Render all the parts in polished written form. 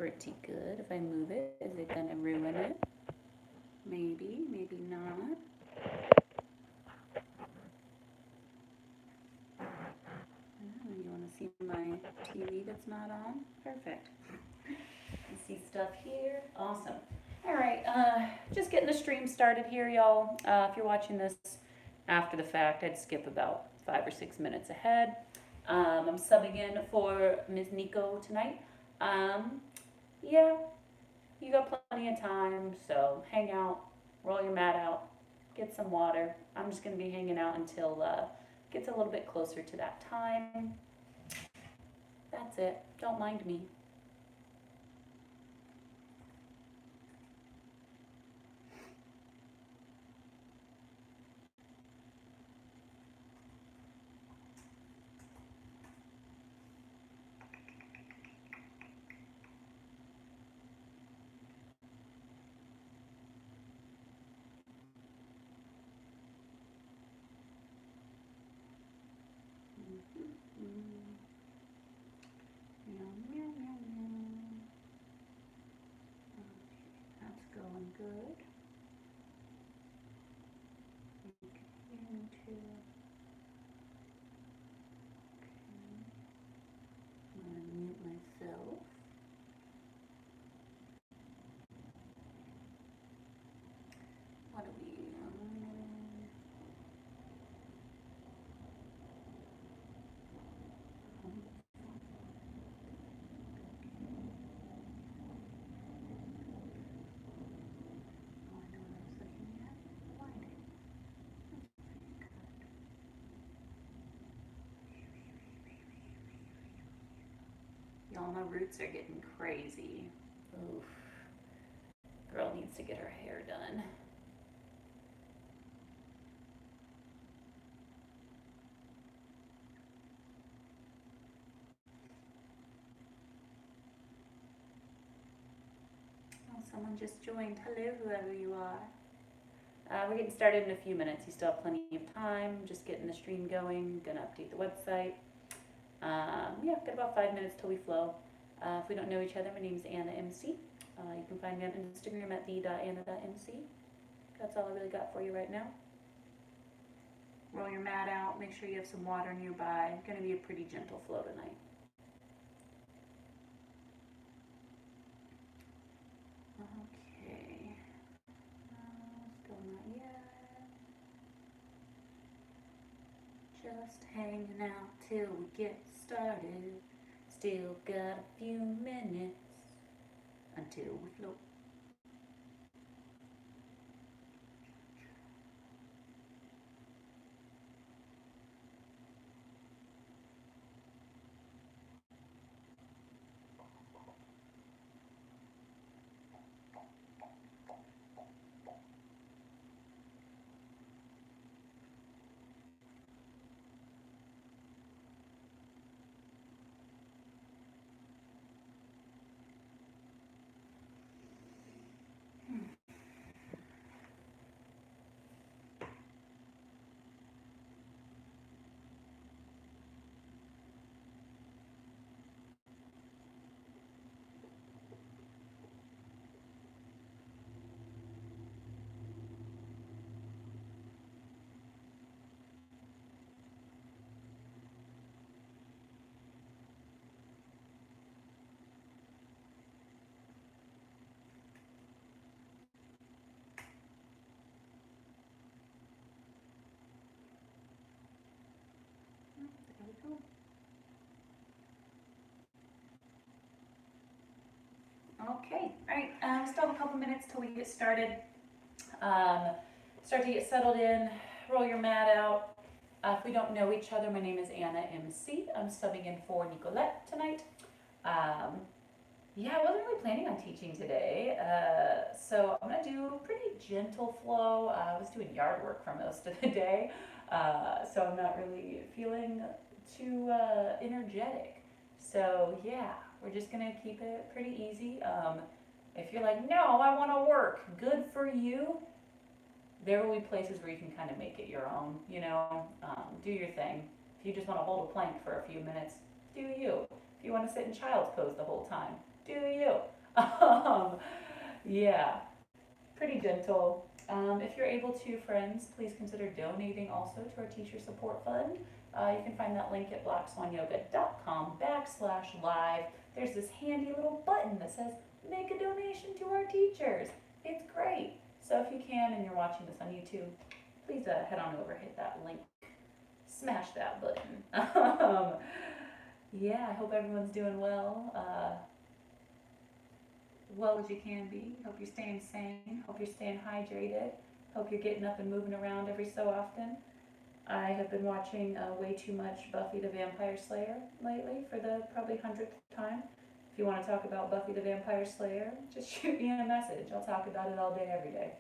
pretty good. If I move it, is it gonna ruin it? Maybe, maybe not. Oh, you wanna see my TV that's not on? Perfect. You see stuff here? Awesome. All right, just getting the stream started here, y'all. If you're watching this after the fact, I'd skip about 5 or 6 minutes ahead. I'm subbing in for Ms. Nico tonight. Um, yeah, you got plenty of time, so hang out, roll your mat out, get some water. I'm just gonna be hanging out until it gets a little bit closer to that time. That's it. Don't mind me. Meow, meow, meow, meow. Okay, that's going good. Into, okay. I'm gonna mute myself. What do we? Y'all, my roots are getting crazy. Oof. Girl needs to get her hair done. Oh, someone just joined. Hello, whoever you are. We're getting started in a few minutes. You still have plenty of time. Just getting the stream going. Gonna update the website. Yeah, got about 5 minutes till we flow. If we don't know each other, my name is Anna MC. You can find me on Instagram at the.anna.mc. That's all I really got for you right now. Roll your mat out. Make sure you have some water nearby. Gonna be a pretty gentle flow tonight. Okay. Still not yet. Just hanging out till we get started. Still got a few minutes until we float. There we go. Okay, all right, still have a couple minutes till we get started. Start to get settled in, roll your mat out. If we don't know each other, my name is Anna MC. I'm subbing in for Nicolette tonight. Yeah, I wasn't really planning on teaching today, so I'm gonna do a pretty gentle flow. I was doing yard work for most of the day, so I'm not really feeling too energetic. So yeah, we're just gonna keep it pretty easy. If you're like, no, I want to work, good for you. There will be places where you can kind of make it your own, do your thing. If you just want to hold a plank for a few minutes, do you. If you want to sit in child's pose the whole time, do you. Um, yeah, pretty gentle. If you're able to, friends, please consider donating also to our teacher support fund. You can find that link at blackswanyoga.com/live. There's this handy little button that says make a donation to our teachers. It's great. So if you can and you're watching this on YouTube, please head on over, hit that link, smash that button. Yeah, I hope everyone's doing well. Well as you can be. Hope you're staying sane. Hope you're staying hydrated. Hope you're getting up and moving around every so often. I have been watching way too much Buffy the Vampire Slayer lately for the probably 100th time. If you want to talk about Buffy the Vampire Slayer, just shoot me a message. I'll talk about it all day, every day.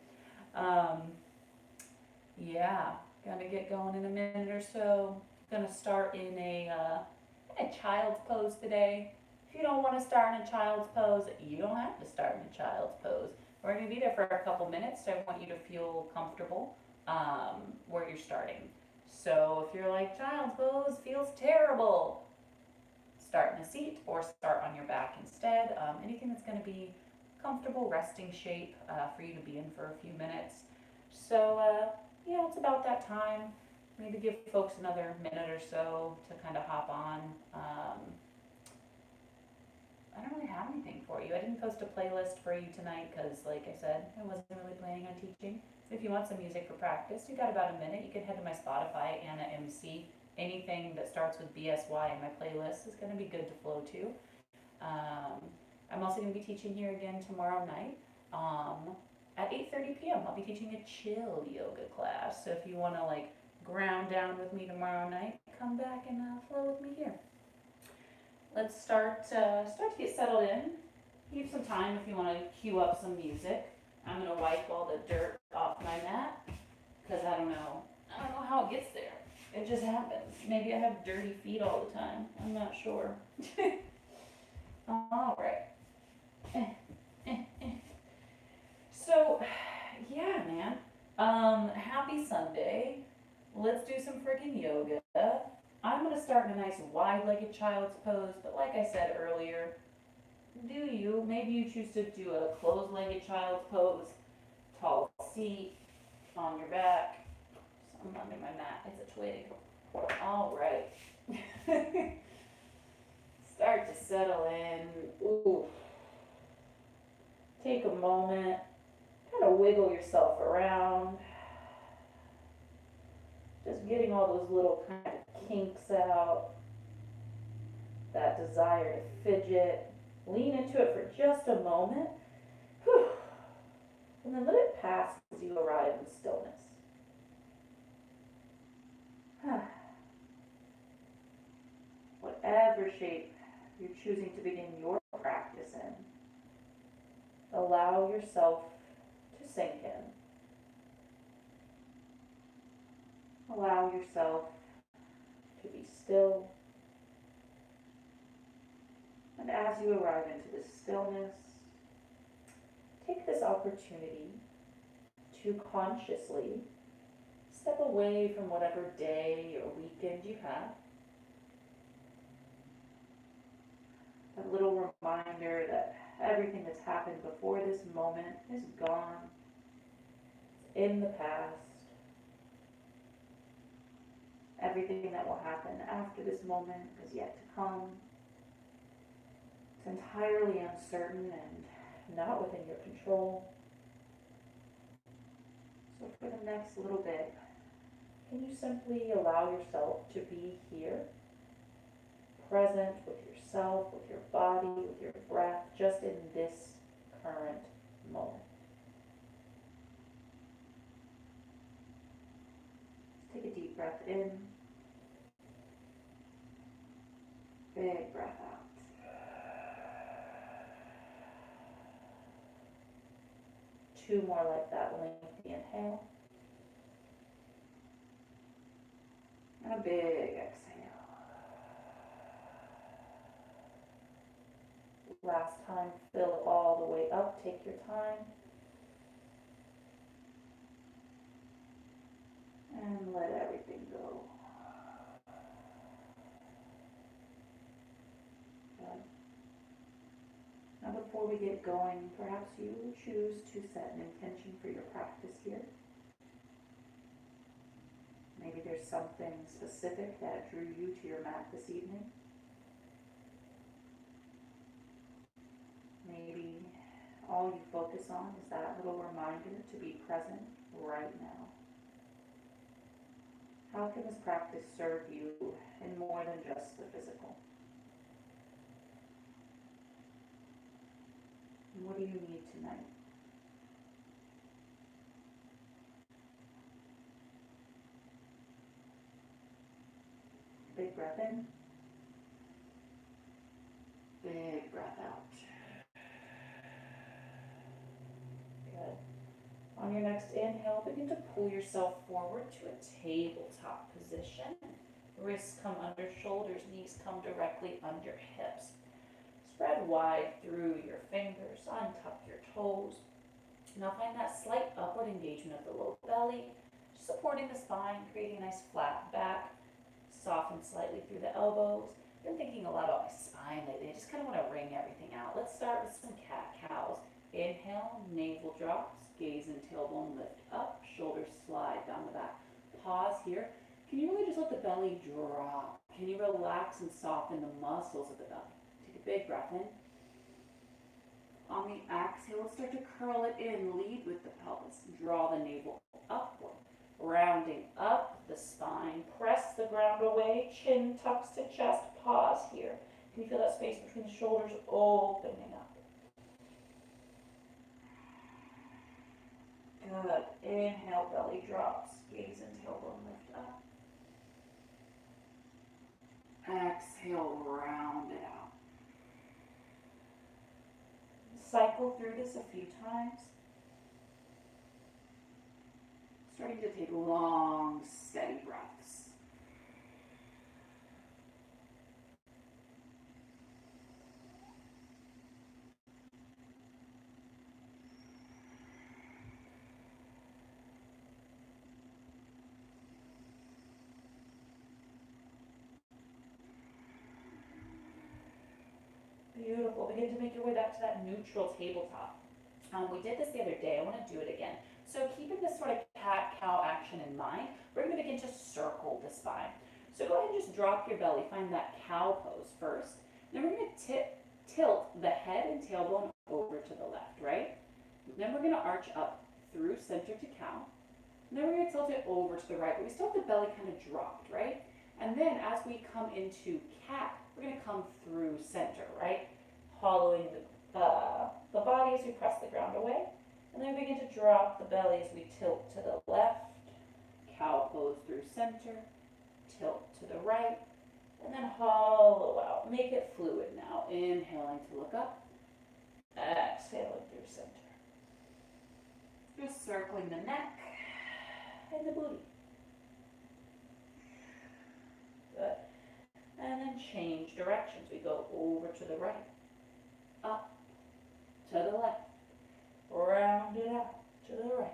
Yeah, gonna get going in a minute or so. Gonna start in a child's pose today. If you don't want to start in a child's pose, you don't have to start in a child's pose. We're going to be there for a couple minutes, so I want you to feel comfortable where you're starting. So if you're like, child's pose feels terrible, start in a seat or start on your back instead. Anything that's going to be comfortable resting shape for you to be in for a few minutes. So yeah, it's about that time. Maybe give folks another minute or so to kind of hop on. I don't really have anything for you. I didn't post a playlist for you tonight because, like I said, I wasn't really planning on teaching. So if you want some music for practice, you got about a minute. You can head to my Spotify, Anna MC. Anything that starts with BSY in my playlist is going to be good to flow to. I'm also going to be teaching here again tomorrow night at 8:30 p.m. I'll be teaching a chill yoga class. So if you want to like ground down with me tomorrow night, come back and flow with me here. Let's start to get settled in. Give some time if you want to cue up some music. I'm gonna wipe all the dirt off my mat because I don't know how it gets there. It just happens. Maybe I have dirty feet all the time. I'm not sure. All right. So, yeah, man. Happy Sunday. Let's do some freaking yoga. I'm going to start in a nice wide-legged child's pose, but like I said earlier, do you? Maybe you choose to do a closed-legged child's pose, tall seat, on your back. Something under my mat. It's a twig. All right. Start to settle in. Ooh. Take a moment, kind of wiggle yourself around. Just getting all those little kind of kinks out, that desire to fidget. Lean into it for just a moment. Whew. And then let it pass as you arrive in stillness. Whatever shape you're choosing to begin your practice in, allow yourself to sink in. Allow yourself to be still. And as you arrive into this stillness, take this opportunity to consciously step away from whatever day or weekend you have. A little reminder that everything that's happened before this moment is gone. It's in the past. Everything that will happen after this moment is yet to come. It's entirely uncertain and not within your control. So for the next little bit, can you simply allow yourself to be here, present with yourself, with your body, with your breath, just in this current moment? Just take a deep breath in. Big breath out. Two more like that, lengthy inhale. And a big exhale. Last time, fill it all the way up. Take your time. And let everything go. Good. before we get going, perhaps you choose to set an intention for your practice here. Maybe there's something specific that drew you to your mat this evening. Maybe all you focus on is that little reminder to be present right now. How can this practice serve you in more than just the physical? And what do you need tonight? Big breath in. Big breath out. Good. On your next inhale, begin to pull yourself forward to a tabletop position. Wrists come under shoulders, knees come directly under hips. Spread wide through your fingers, untuck your toes. Now find that slight upward engagement of the low belly, supporting the spine, creating a nice flat back. Soften slightly through the elbows. Been thinking a lot about my spine lately. I just kind of want to wring everything out. Let's start with some cat-cows. Inhale, navel drops, gaze and tailbone lift up, shoulders slide down the back. Pause here. Can you really just let the belly drop? Can you relax and soften the muscles of the belly? Take a big breath in. On the exhale, let's start to curl it in. Lead with the pelvis. Draw the navel upward. Rounding up the spine. Press the ground away. Chin tucks to chest. Pause here. Can you feel that space between the shoulders opening up? Good. Inhale, belly drops. Gaze and tailbone lift up. Exhale, round it out. Cycle through this a few times. Starting to take long, steady breaths. Beautiful. Begin to make your way back to that neutral tabletop. We did this the other day. I want to do it again. So keeping this sort of cat-cow action in mind, we're going to begin to circle the spine. So go ahead and just drop your belly. Find that cow pose first. Then we're going to tilt the head and tailbone over to the left, right? Then we're going to arch up through center to cow. And then we're going to tilt it over to the right, but we still have the belly kind of dropped, right? And then as we come into cat, we're going to come through center, right? Hollowing the body as we press the ground away. And then we begin to drop the belly as we tilt to the left. Cow pose through center. Tilt to the right. And then hollow out. Make it fluid now. Inhaling to look up. Exhaling through center. Just circling the neck and the booty. Good. And then change directions. We go over to the right. Up to the left. Round it out to the right.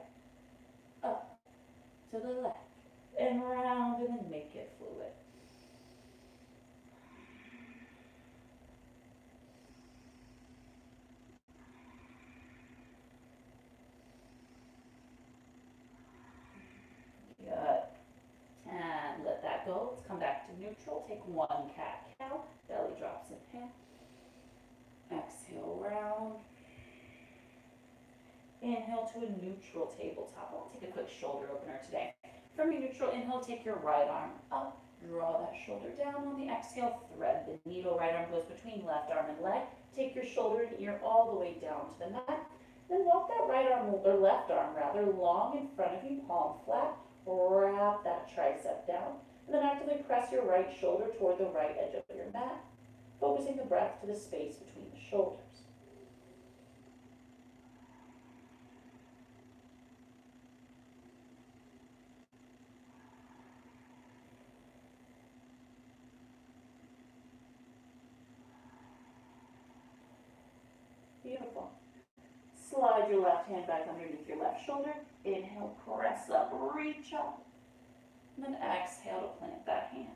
Up to the left. And round and then make it fluid. Good. And let that go. Let's come back to neutral. Take one cat-cow. Belly drops in half. Exhale, round. Inhale to a neutral tabletop. I'll take a quick shoulder opener today. From your neutral inhale, take your right arm up. Draw that shoulder down. On the exhale, thread the needle. Right arm goes between left arm and leg. Take your shoulder and ear all the way down to the mat. Then walk that right arm, or left arm rather, long in front of you, palm flat. Wrap that tricep down. And then actively press your right shoulder toward the right edge of your mat, focusing the breath to the space between the shoulders. Beautiful. Slide your left hand back underneath your left shoulder. Inhale, press up, reach up. And then exhale to plant that hand.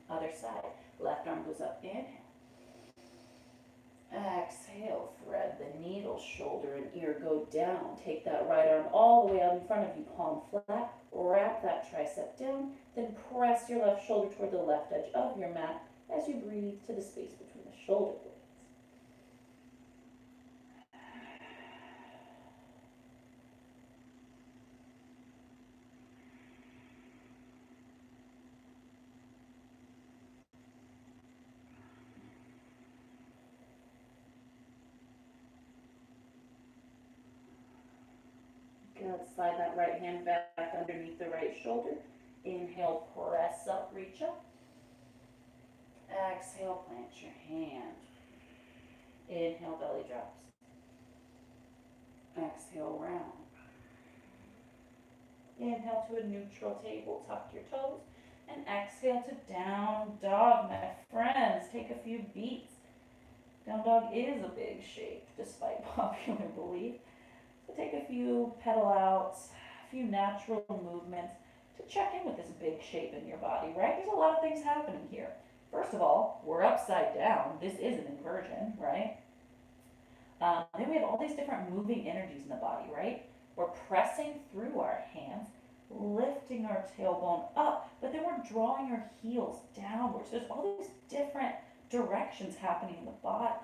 Other side. Left arm goes up, inhale. Exhale, thread the needle, shoulder and ear go down. Take that right arm all the way out in front of you, palm flat. Wrap that tricep down, then press your left shoulder toward the left edge of your mat as you breathe to the space between the shoulder blades. Good. Slide that right hand back underneath the right shoulder. Inhale, press up, reach up. Exhale, plant your hand. Inhale, belly drops. Exhale, round. Inhale to a neutral table, tuck your toes. And exhale to down dog, my friends. Take a few beats. Down dog is a big shape, despite popular belief. So take a few pedal outs, a few natural movements to check in with this big shape in your body, right? There's a lot of things happening here. First of all, we're upside down. This is an inversion, right? Then we have all these different moving energies in the body, right? We're pressing through our hands, lifting our tailbone up, but then we're drawing our heels downwards. There's all these different directions happening in the body.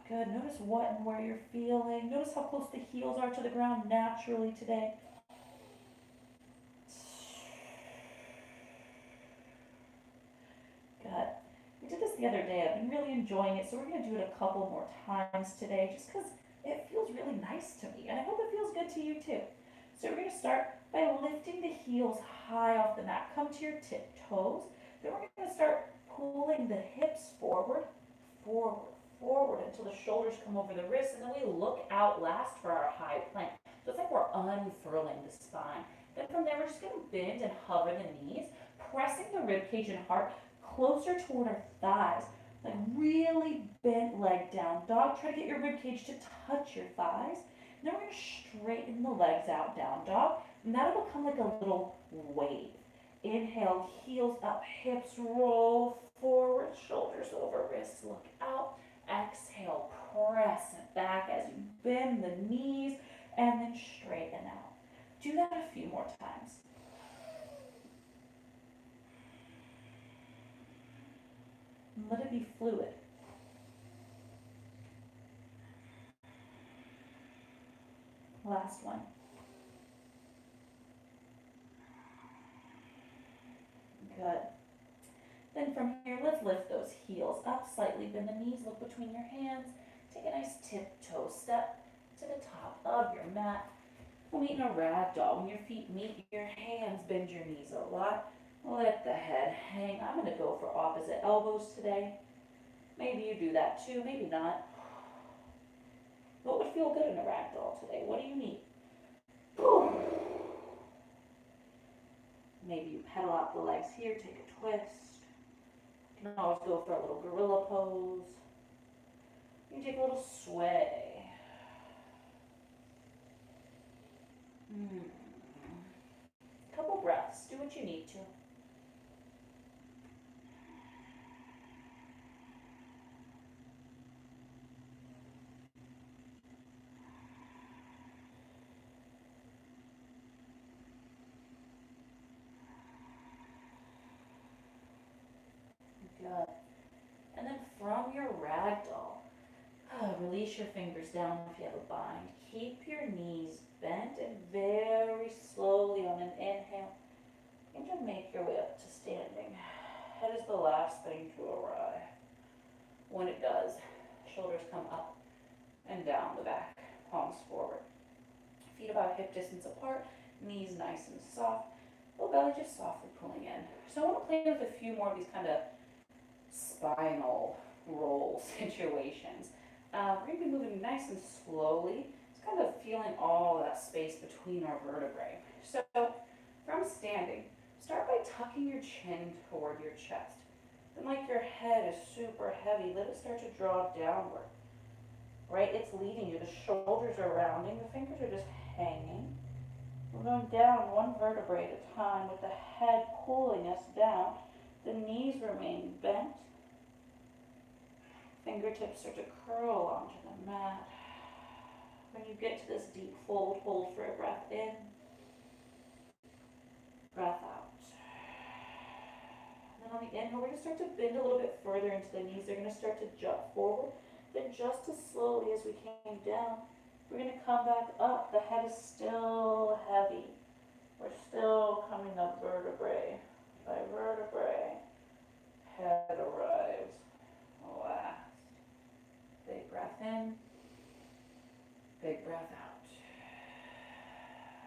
Good. Notice what and where you're feeling. Notice how close the heels are to the ground naturally today. Good. We did this the other day. I've been really enjoying it, so we're going to do it a couple more times today just because it feels really nice to me, and I hope it feels good to you too. So we're going to start by lifting the heels high off the mat. Come to your tiptoes. Then we're going to start pulling the hips forward, forward, forward until the shoulders come over the wrists, and then we look out last for our high plank. So it's like we're unfurling the spine. Then from there, we're just going to bend and hover the knees, pressing the rib cage and heart closer toward our thighs. Like really bent leg down dog. Try to get your rib cage to touch your thighs. And then we're going to straighten the legs out, down dog. And that'll become like a little wave. Inhale, heels up, hips roll forward, shoulders over, wrists look out. Exhale, press it back as you bend the knees and then straighten out. Do that a few more times. And let it be fluid. Last one. Good. Then from here, let's lift those heels up slightly, bend the knees, look between your hands. Take a nice tiptoe step to the top of your mat. We'll meet in a ragdoll. When your feet meet your hands, bend your knees a lot. Let the head hang. I'm going to go for opposite elbows today. Maybe you do that too, maybe not. What would feel good in a ragdoll today? What do you need? Maybe you pedal out the legs here, take a twist. You can always go for a little gorilla pose. You can take a little sway. Couple breaths, do what you need to. Good. And then from your ragdoll, release your fingers down if you have a bind. Keep your knees bent and very slowly on an inhale, and just make your way up to standing. That is the last thing to arrive. When it does, shoulders come up and down the back, palms forward. Feet about hip distance apart, knees nice and soft, low belly just softly pulling in. So I want to play with a few more of these kind of spinal roll situations. We're going to be moving nice and slowly. It's kind of feeling all that space between our vertebrae. So from standing, start by tucking your chin toward your chest. Then like your head is super heavy, let it start to draw downward. Right? It's leading you. The shoulders are rounding, the fingers are just hanging. We're going down one vertebrae at a time with the head pulling us down. The knees remain bent. Fingertips start to curl onto the mat. When you get to this deep fold, hold for a breath in, breath out. And then on the inhale, we're going to start to bend a little bit further into the knees. They're going to start to jut forward. Then just as slowly as we came down, we're going to come back up. The head is still heavy. We're still coming up vertebrae by vertebrae. Head arrives last. Big breath in, big breath out.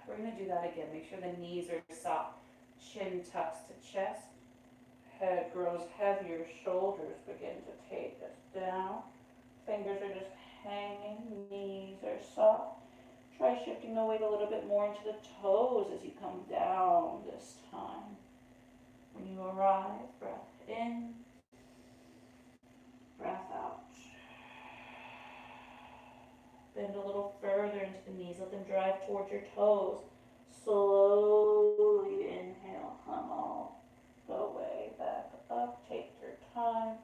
We're going to do that again. Make sure the knees are soft. Chin tucks to chest. Head grows heavier. Shoulders begin to take us down. Fingers are just hanging. Knees are soft. Try shifting the weight a little bit more into the toes as you come down this time. When you arrive, breath in, breath out. Bend a little further into the knees. Let them drive towards your toes. Slowly inhale, come all the way back up. Take your time.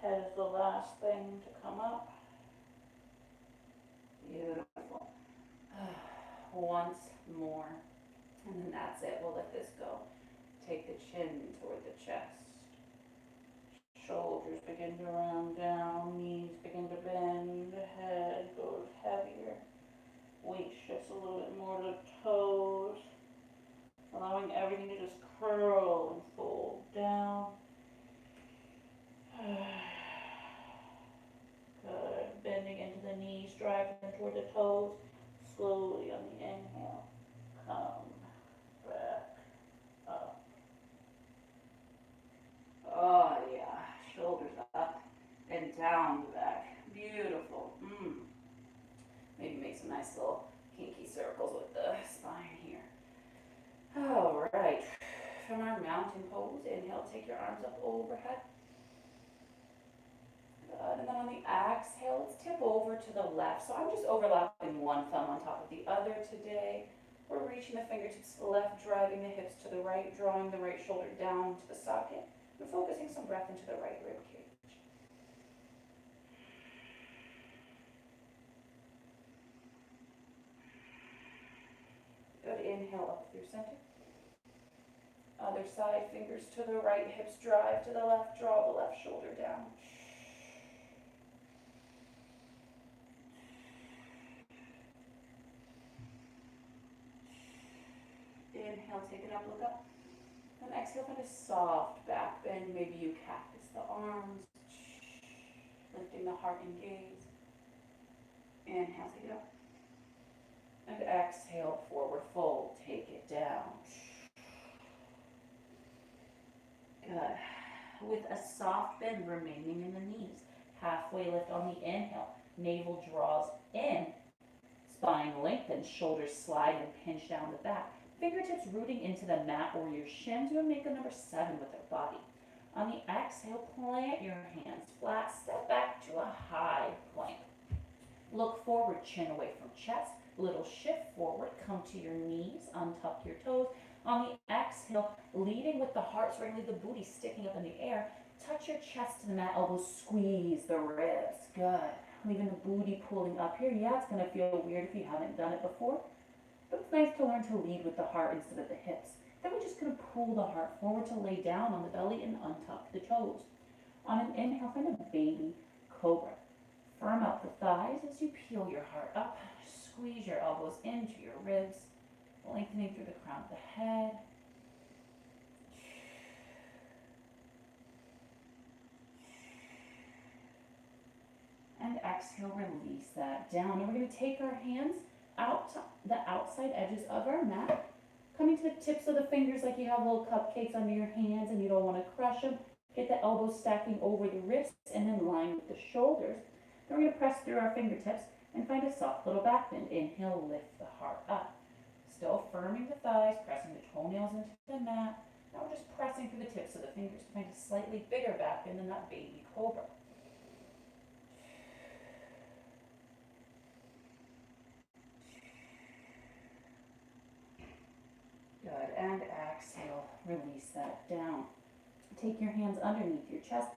Head is the last thing to come up. Beautiful. Once more. And then that's it. We'll let this go. Take the chin toward the chest. Shoulders begin to round down. Knees begin to bend. Head goes heavier. Weight shifts a little bit more to the toes. Allowing everything to just curl and fold down. Good. Bending into the knees, driving them toward the toes. Slowly on the inhale, come back up. Oh yeah, shoulders up and down the back. Beautiful. Maybe make some nice little kinky circles with the spine here. All right. From our mountain pose, inhale, take your arms up overhead. Good. And then on the exhale, let's tip over to the left. So I'm just overlapping one thumb on top of the other today. We're reaching the fingertips to the left, driving the hips to the right, drawing the right shoulder down to the socket, and focusing some breath into the right rib cage. Good. Inhale up through center. Other side, fingers to the right, hips drive to the left, draw the left shoulder down. Inhale, take it up, look up. And exhale, find a soft back bend. Maybe you cactus the arms, lifting the heart and gaze. Inhale, take it up. And exhale, forward fold, take it down. Good. With a soft bend remaining in the knees. Halfway lift on the inhale. Navel draws in. Spine lengthens, shoulders slide and pinch down the back. Fingertips rooting into the mat or your shins. You'll make a number 7 with their body. On the exhale, plant your hands flat. Step back to a high plank. Look forward, chin away from chest. Little shift forward. Come to your knees. Untuck your toes. On the exhale, leading with the heart, so we're going to leave the booty sticking up in the air. Touch your chest to the mat, elbows squeeze the ribs. Good. Leaving the booty pulling up here. Yeah, it's going to feel weird if you haven't done it before. But it's nice to learn to lead with the heart instead of the hips. Then we're just going to pull the heart forward to lay down on the belly and untuck the toes. On an inhale, find a baby cobra. Firm out the thighs as you peel your heart up. Squeeze your elbows into your ribs, lengthening through the crown of the head. And exhale, release that down. And we're going to take our hands out to the outside edges of our mat, coming to the tips of the fingers like you have little cupcakes under your hands and you don't want to crush them. Get the elbows stacking over the wrists and then line with the shoulders. Then we're going to press through our fingertips and find a soft little back bend. Inhale, lift the heart up. Still firming the thighs, pressing the toenails into the mat. Now we're just pressing through the tips of the fingers to find a slightly bigger back bend than that baby cobra. Good, and exhale, release that down. Take your hands underneath your chest,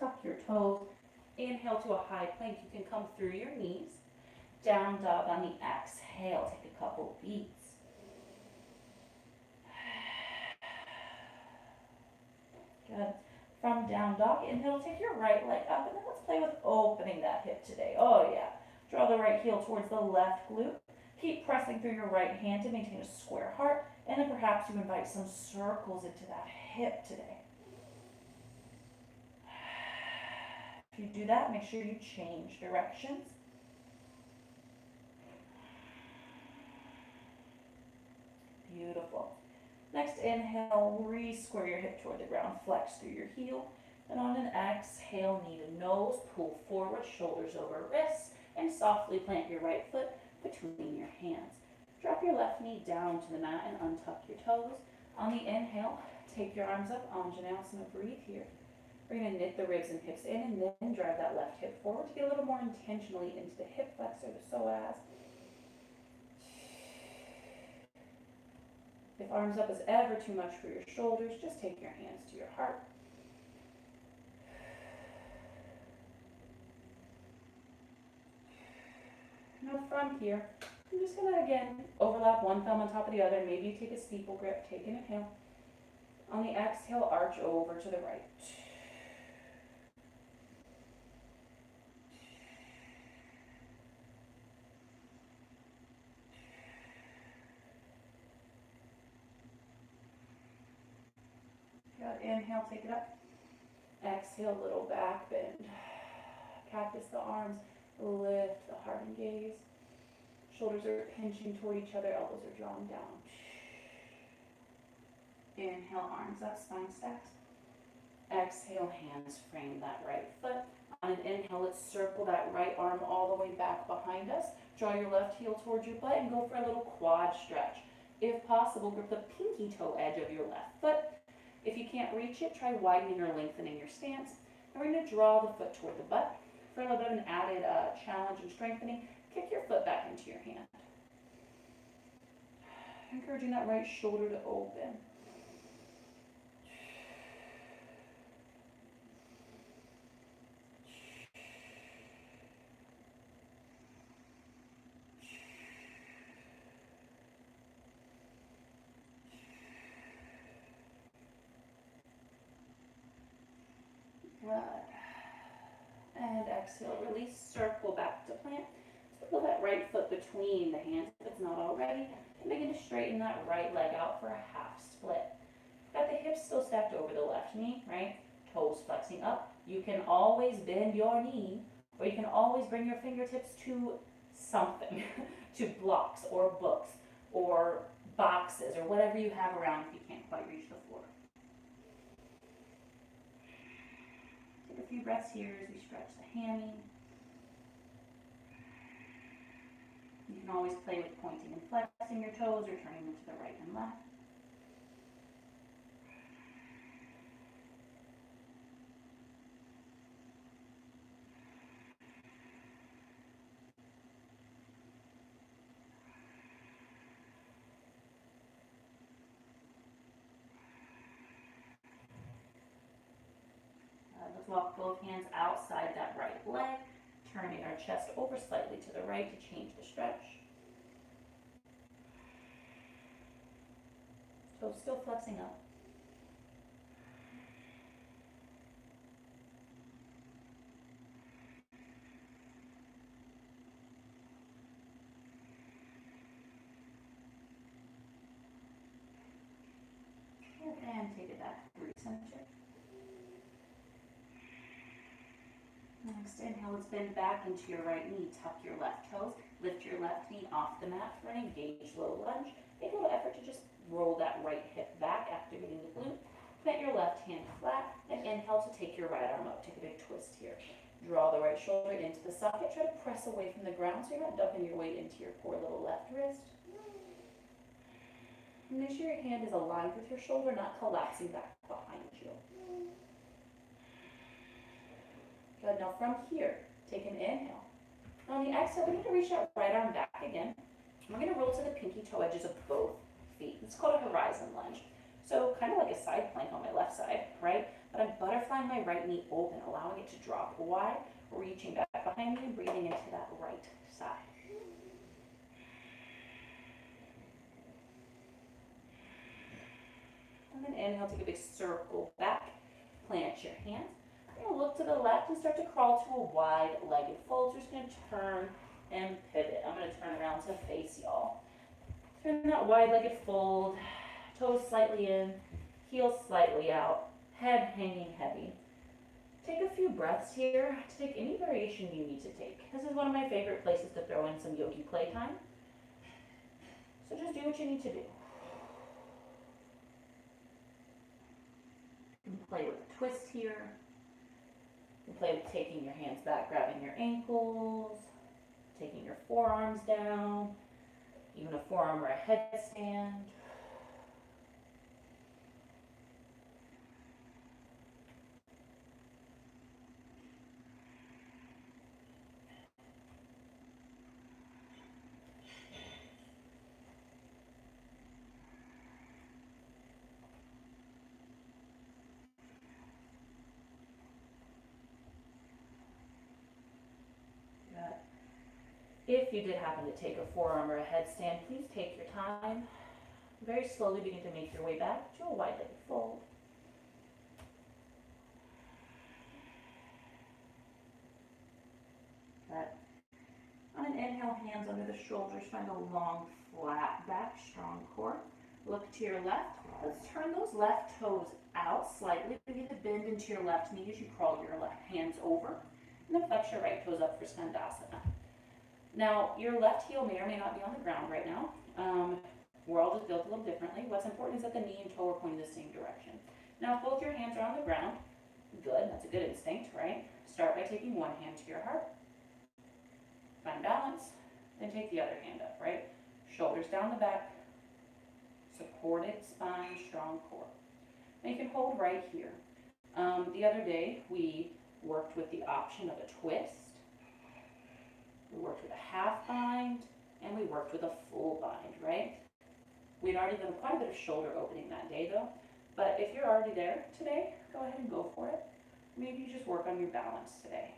tuck your toes, Inhale to a high plank. You can come through your knees. Down dog on the exhale. Take a couple beats. Good. From down dog, inhale, take your right leg up, and then let's play with opening that hip today. Oh yeah. Draw the right heel towards the left glute. Keep pressing through your right hand to maintain a square heart, and then perhaps you invite some circles into that hip today. If you do that, make sure you change directions. Beautiful. Next inhale, re-square your hip toward the ground, flex through your heel. And on an exhale, knee to nose, pull forward, shoulders over wrists, and softly plant your right foot between your hands. Drop your left knee down to the mat and untuck your toes. On the inhale, take your arms up, Anjaneyasana, breathe here. We're going to knit the ribs and hips in and then drive that left hip forward to get a little more intentionally into the hip flexor, the psoas. If arms up is ever too much for your shoulders, just take your hands to your heart. Now from here, I'm just going to again overlap one thumb on top of the other. Maybe you take a steeple grip, take an inhale. On the exhale, arch over to the right. Good. Inhale, take it up. Exhale, little back bend. Cactus the arms, lift the heart and gaze. Shoulders are pinching toward each other, elbows are drawn down. Inhale, arms up, spine stacks. Exhale, hands frame that right foot. On an inhale, let's circle that right arm all the way back behind us. Draw your left heel towards your butt and go for a little quad stretch. If possible, grip the pinky toe edge of your left foot. If you can't reach it, try widening or lengthening your stance. And we're going to draw the foot toward the butt. For a little bit of an added challenge and strengthening, kick your foot back into your hand. Encouraging that right shoulder to open. Good. And exhale, release, circle back to plant. Pull that right foot between the hands if it's not already, and begin to straighten that right leg out for a half split. Got the hips still stacked over the left knee, right? Toes flexing up. You can always bend your knee, or you can always bring your fingertips to something, to blocks or books or boxes or whatever you have around if you can't quite reach the floor. Take a few breaths here as we stretch the hammy. You can always play with pointing and flexing your toes or turning them to the right and left. Let's walk both hands outside that right leg, turning our chest over slightly to the right to change the stretch. Toes still flexing up. And take it back through center. Next inhale, let's bend back into your right knee. Tuck your left toes. Lift your left knee off the mat for an engaged low lunge. Make a little effort to just roll that right hip back, activating the glute. Plant your left hand flat and inhale to take your right arm up. Take a big twist here. Draw the right shoulder into the socket. Try to press away from the ground so you're not dumping your weight into your poor little left wrist. Make sure your hand is aligned with your shoulder, not collapsing back behind you. Good. Now from here, take an inhale. On the exhale, we need to reach that right arm back again. We're going to roll to the pinky toe edges of both feet. It's called a horizon lunge. So kind of like a side plank on my left side, right? But I'm butterflying my right knee open, allowing it to drop. Why? reaching back behind me and breathing into that right side. And then inhale, take a big circle back, plant your hands. You're going to look to the left and start to crawl to a wide-legged fold. You're just going to turn and pivot. I'm going to turn around to face y'all. Turn that wide-legged fold, toes slightly in, heels slightly out, head hanging heavy. Take a few breaths here to take any variation you need to take. This is one of my favorite places to throw in some yogi playtime. So just do what you need to do. You can play with a twist here. You can play with taking your hands back, grabbing your ankles, taking your forearms down, even a forearm or a headstand. If you did happen to take a forearm or a headstand, please take your time. Very slowly begin to make your way back to a wide-legged fold. Good. On an inhale, hands under the shoulders, find a long, flat back, strong core. Look to your left. Let's turn those left toes out slightly. Begin to bend into your left knee as you crawl your left hands over. And then flex your right toes up for Skandasana. Now, your left heel may or may not be on the ground right now. We're all just built a little differently. What's important is that the knee and toe are pointing the same direction. Now, if both your hands are on the ground, good, that's a good instinct, right? Start by taking one hand to your heart. Find balance, then take the other hand up, right? Shoulders down the back, supported spine, strong core. Now you can hold right here. The other day, we worked with the option of a twist. We worked with a half bind, and we worked with a full bind, right? We'd already done quite a bit of shoulder opening that day, though. But if you're already there today, go ahead and go for it. Maybe you just work on your balance today.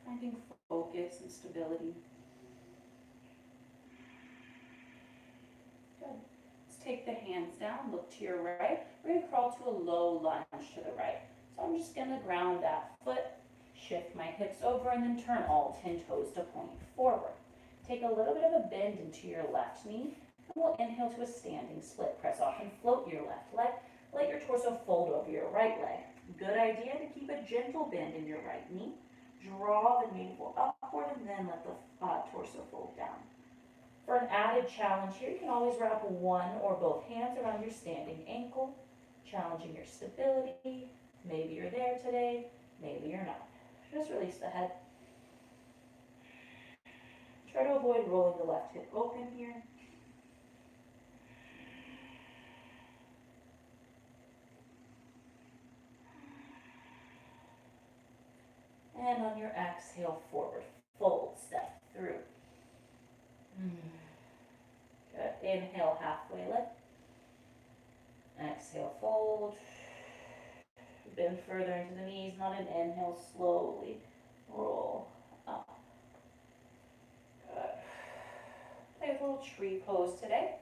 Finding focus and stability. Good. Let's take the hands down, look to your right. We're going to crawl to a low lunge to the right. So I'm just going to ground that foot, shift my hips over, and then turn all 10 toes to point forward. Take a little bit of a bend into your left knee, and we'll inhale to a standing split. Press off and float your left leg. Let your torso fold over your right leg. Good idea to keep a gentle bend in your right knee. Draw the navel upward, and then let the torso fold down. For an added challenge here, you can always wrap one or both hands around your standing ankle, challenging your stability. Maybe you're there today, maybe you're not. Just release the head. Try to avoid rolling the left hip open here. And on your exhale, forward fold, step through. Good. Inhale, halfway lift. Exhale, fold. Bend further into the knees, not an inhale, slowly roll up. Good. Play with a little tree pose today.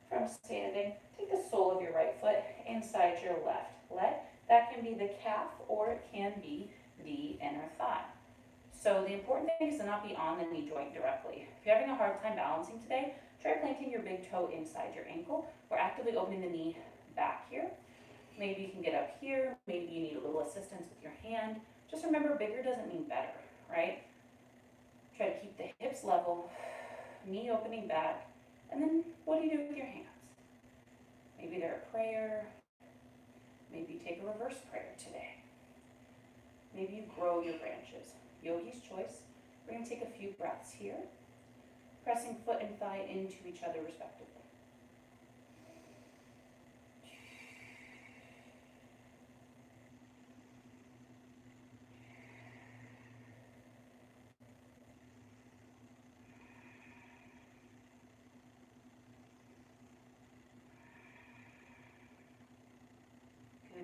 From standing, take the sole of your right foot inside your left leg. That can be the calf or it can be the inner thigh. So the important thing is to not be on the knee joint directly. If you're having a hard time balancing today, try planting your big toe inside your ankle. We're actively opening the knee back here. Maybe you can get up here. Maybe you need a little assistance with your hand. Just remember, bigger doesn't mean better, right? Try to keep the hips level, knee opening back, and then what do you do with your hands? Maybe they're a prayer. Maybe you take a reverse prayer today. Maybe you grow your branches. Yogi's choice. We're going to take a few breaths here, pressing foot and thigh into each other respectively.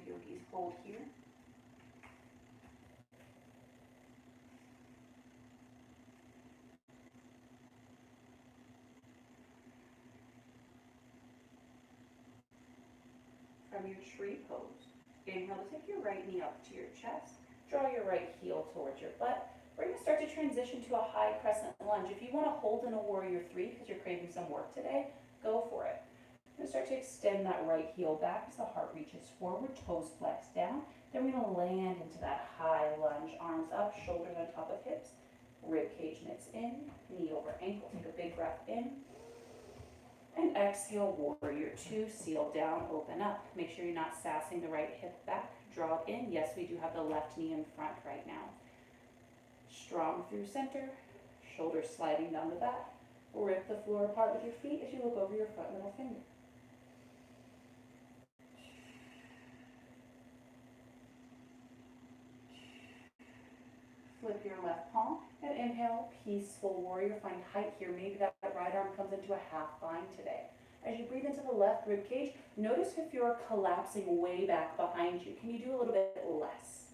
yogis hold here. From your tree pose, inhale to take your right knee up to your chest. Draw your right heel towards your butt. We're going to start to transition to a high crescent lunge. If you want to hold in a warrior three because you're craving some work today, go for it. We're going to start to extend that right heel back as the heart reaches forward, toes flex down. Then we're going to land into that high lunge, arms up, shoulders on top of hips, rib cage knits in, knee over ankle. Take a big breath in. And exhale, warrior two, seal down, open up. Make sure you're not sassing the right hip back. Draw it in. Yes, we do have the left knee in front right now. Strong through center, shoulders sliding down the back. Rip the floor apart with your feet as you look over your front middle finger. Flip your left palm and inhale, peaceful warrior. Find height here. Maybe that right arm comes into a half bind today. As you breathe into the left rib cage, notice if you're collapsing way back behind you. Can you do a little bit less?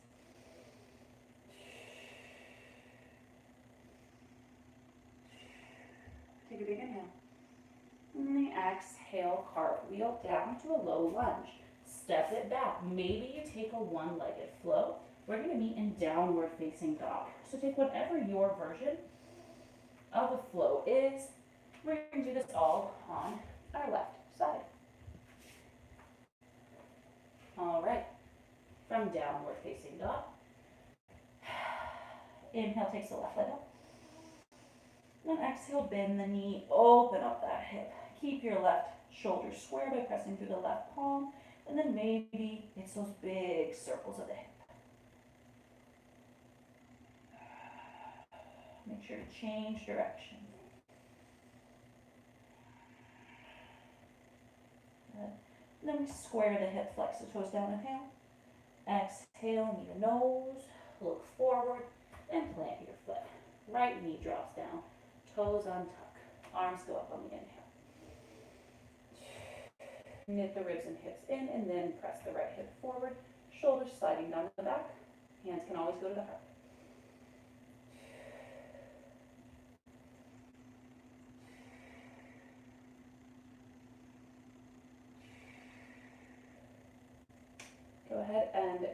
Take a big inhale. And then exhale, cartwheel down to a low lunge. Step it back. Maybe you take a one-legged flow. We're going to meet in downward facing dog. So take whatever your version of a flow is. We're going to do this all on our left side. All right. From downward facing dog. Inhale, takes the left leg up. And exhale, bend the knee, open up that hip. Keep your left shoulder square by pressing through the left palm. And then maybe it's those big circles of the hip. Make sure to change direction. Good. And then we square the hip, flex the toes down, inhale. Exhale, knee to nose, look forward, and plant your foot. Right knee drops down, toes untuck, arms go up on the inhale. Knit the ribs and hips in, and then press the right hip forward, shoulders sliding down the back. Hands can always go to the heart. Go ahead and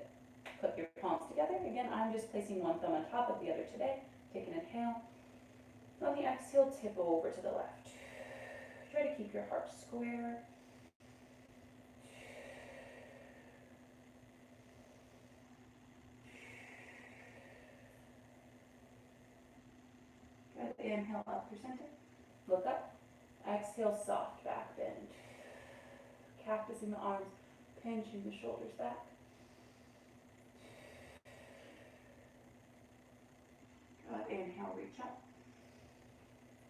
put your palms together. Again, I'm just placing one thumb on top of the other today. Take an inhale. On the exhale, tip over to the left. Try to keep your heart square. Good. Inhale up through center. Look up. Exhale, soft back bend. Cactus in the arms, pinching the shoulders back. Good. Inhale, reach up.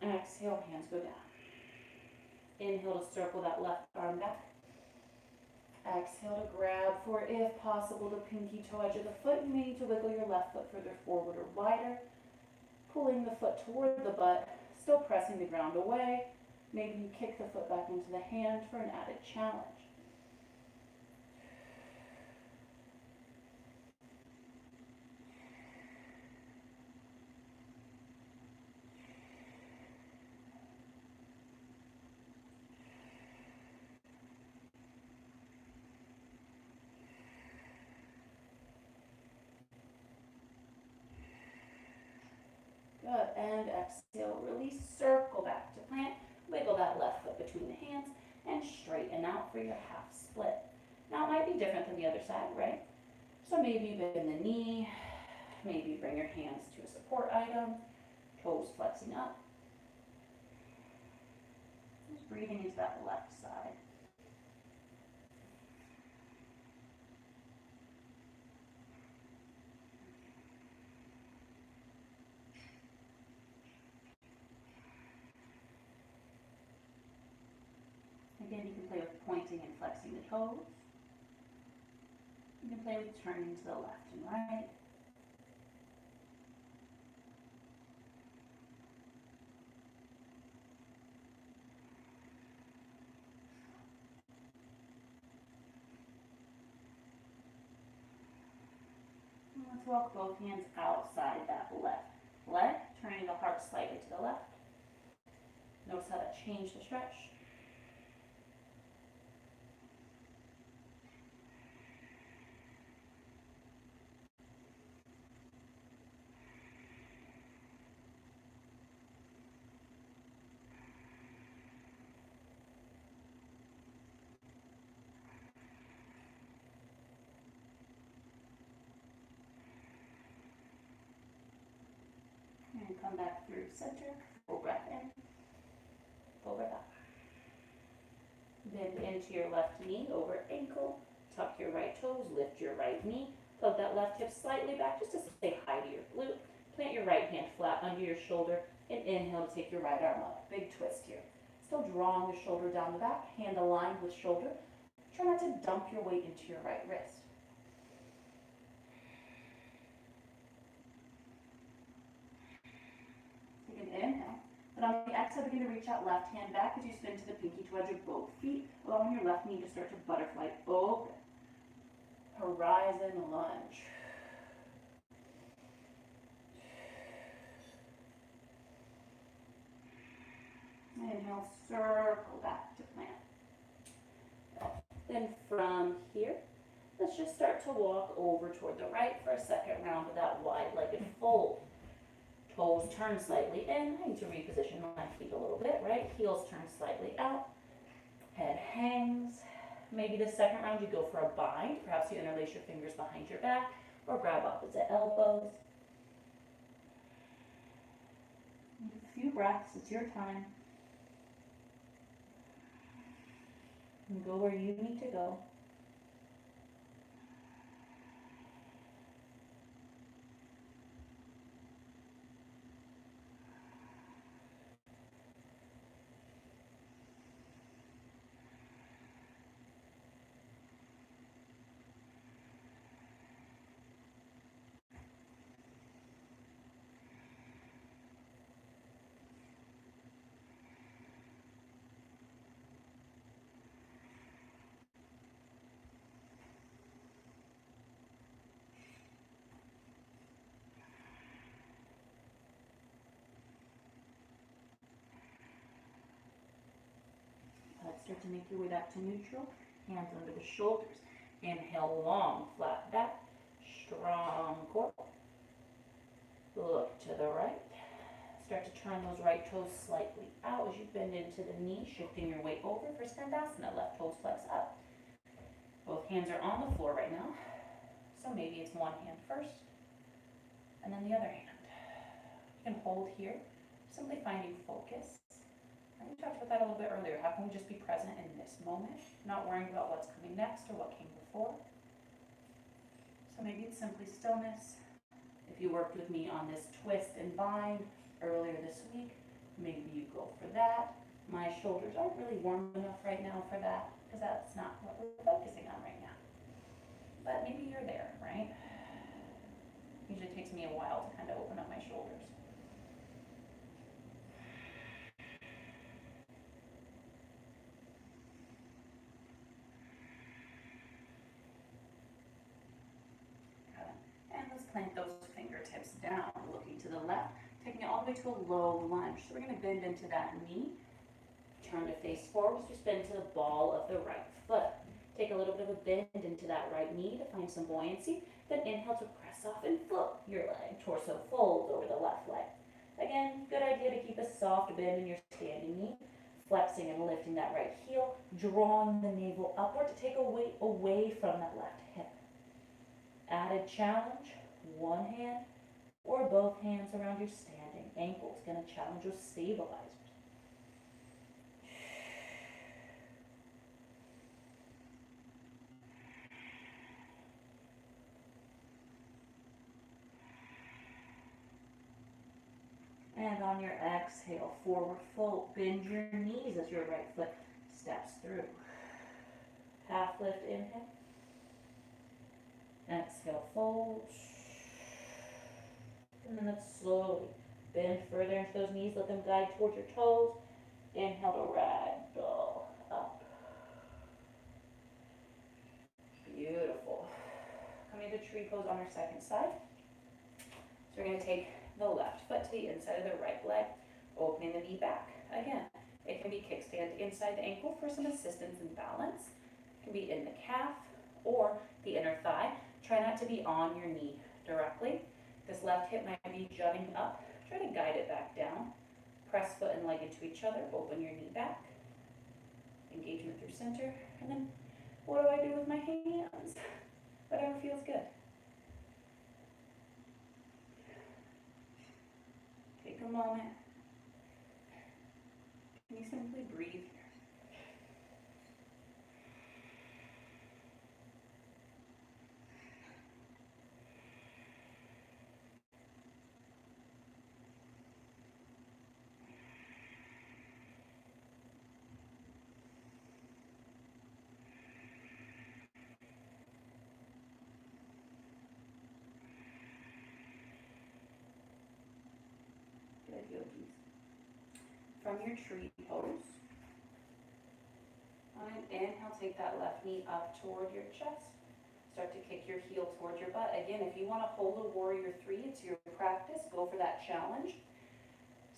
Exhale, hands go down. Inhale to circle that left arm back. Exhale to grab for, if possible, the pinky toe edge of the foot. You may need to wiggle your left foot further forward or wider. Pulling the foot toward the butt, still pressing the ground away. Maybe you kick the foot back into the hand for an added challenge. Good, and exhale, release, circle back to plant, wiggle that left foot between the hands, and straighten out for your half split. Now it might be different than the other side, right? So maybe you bend the knee, maybe you bring your hands to a support item, toes flexing up. Just breathing into that left side. Again, you can play with pointing and flexing the toes. You can play with turning to the left and right. walk both hands outside that left leg, turning the heart slightly to the left. Notice how that changed the stretch. And come back through center, full breath in, full breath out. Bend into your left knee over ankle, tuck your right toes, lift your right knee, plug that left hip slightly back just to say hi to your glute. Plant your right hand flat under your shoulder and inhale to take your right arm up. Big twist here. Still drawing the shoulder down the back, hand aligned with shoulder. Try not to dump your weight into your right wrist. Take an inhale. But on the exhale, begin to reach out left hand back as you spin to the pinky toe edge of both feet, allowing your left knee to start to butterfly open. Horizon lunge. Inhale, circle back to plant. Then from here, let's just start to walk over toward the right for a second round of that wide-legged fold. Toes turn slightly in. I need to reposition my feet a little bit, right? Heels turn slightly out. Head hangs. Maybe the second round you go for a bind. Perhaps you interlace your fingers behind your back or grab opposite elbows. A few breaths, it's your time. And go where you need to go. Start to make your way back to neutral. Hands under the shoulders. Inhale, long, flat back. Strong core. Look to the right. Start to turn those right toes slightly out as you bend into the knee, shifting your weight over for Skandasana. Left toes flex up. Both hands are on the floor right now. So maybe it's one hand first, and then the other hand. You can hold here, simply finding focus. We talked about that a little bit earlier. How can we just be present in this moment, not worrying about what's coming next or what came before? So maybe it's simply stillness. If you worked with me on this twist and bind earlier this week, maybe you go for that. My shoulders aren't really warm enough right now for that because that's not what we're focusing on right now. But maybe you're there, right? Usually takes me a while to kind of open up my shoulders. Plant those fingertips down, looking to the left, taking it all the way to a low lunge. So we're going to bend into that knee, turn to face forward, just bend to the ball of the right foot. Take a little bit of a bend into that right knee to find some buoyancy. Then inhale to press off and float your leg. Torso folds over the left leg. Again, good idea to keep a soft bend in your standing knee. Flexing and lifting that right heel, drawing the navel upward to take a weight away from that left hip. Added challenge. One hand or both hands around your standing ankle. It's going to challenge those stabilizers. And on your exhale, forward fold. Bend your knees as your right foot steps through. Half lift, inhale. Exhale, fold. And then let's slowly bend further into those knees. Let them guide towards your toes. Inhale to ragdoll up. Beautiful. Coming to tree pose on our second side. So we're going to take the left foot to the inside of the right leg, opening the knee back. Again, it can be kickstand inside the ankle for some assistance and balance. It can be in the calf or the inner thigh. Try not to be on your knee directly. This left hip might be jutting up. Try to guide it back down. Press foot and leg into each other. Open your knee back. Engagement through center. And then what do I do with my hands? Whatever feels good. Take a moment. Can you simply breathe here? Good, yogis. From your tree pose, on an inhale, take that left knee up toward your chest. Start to kick your heel towards your butt. Again, if you want to hold a warrior three, it's your practice. Go for that challenge.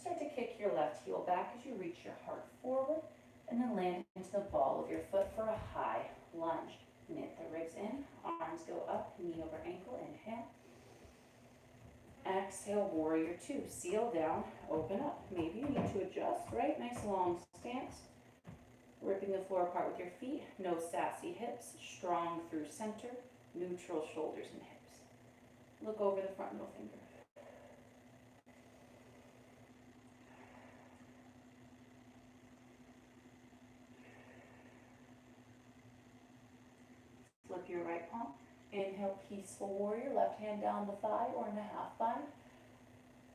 Start to kick your left heel back as you reach your heart forward, and then land into the ball of your foot for a high lunge. Knit the ribs in, arms go up, knee over ankle, inhale. Exhale, warrior two, seal down, open up. Maybe you need to adjust, right? Nice long stance. Ripping the floor apart with your feet, no sassy hips, strong through center, neutral shoulders and hips. Look over the front middle finger. Flip your right palm. Inhale, peaceful warrior, left hand down the thigh or in the half bind.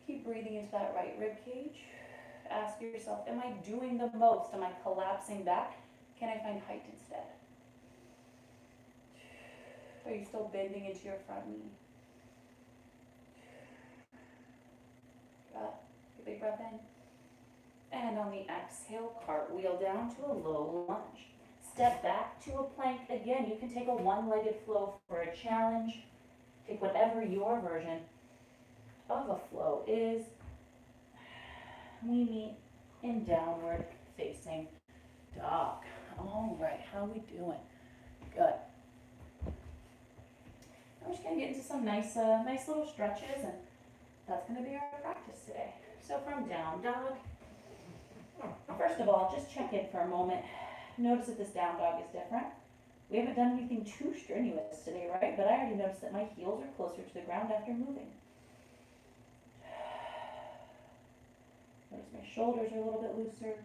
Keep breathing into that right rib cage. Ask yourself, am I doing the most? Am I collapsing back? Can I find height instead? Are you still bending into your front knee? Good. Take a big breath in. And on the exhale, cartwheel down to a low lunge. Step back to a plank. Again, you can take a one-legged flow for a challenge. Take whatever your version of a flow is. We meet in downward facing dog. All right, how we doing? Good. I'm just gonna get into some nice little stretches, and that's gonna be our practice today. So from down dog, first of all, just check in for a moment. Notice that this down dog is different. We haven't done anything too strenuous today, right? But I already noticed that my heels are closer to the ground after moving. Notice my shoulders are a little bit looser.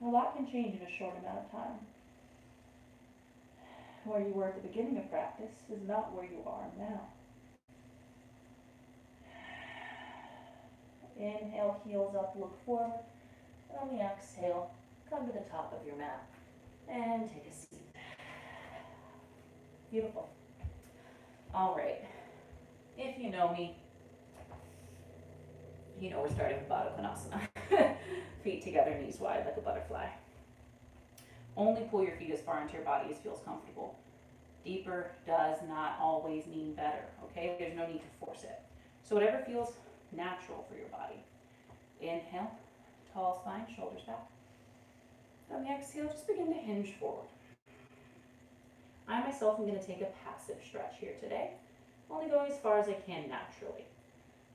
A lot can change in a short amount of time. Where you were at the beginning of practice is not where you are now. Inhale, heels up, look forward. On the exhale, come to the top of your mat and take a seat. Beautiful. All right. If you know me, you know we're starting with Baddha Konasana. Feet together, knees wide like a butterfly. Only pull your feet as far into your body as feels comfortable. Deeper does not always mean better, okay? There's no need to force it. So whatever feels natural for your body. Inhale. Tall spine, shoulders back. On the exhale, just begin to hinge forward. I myself am going to take a passive stretch here today, only going as far as I can naturally.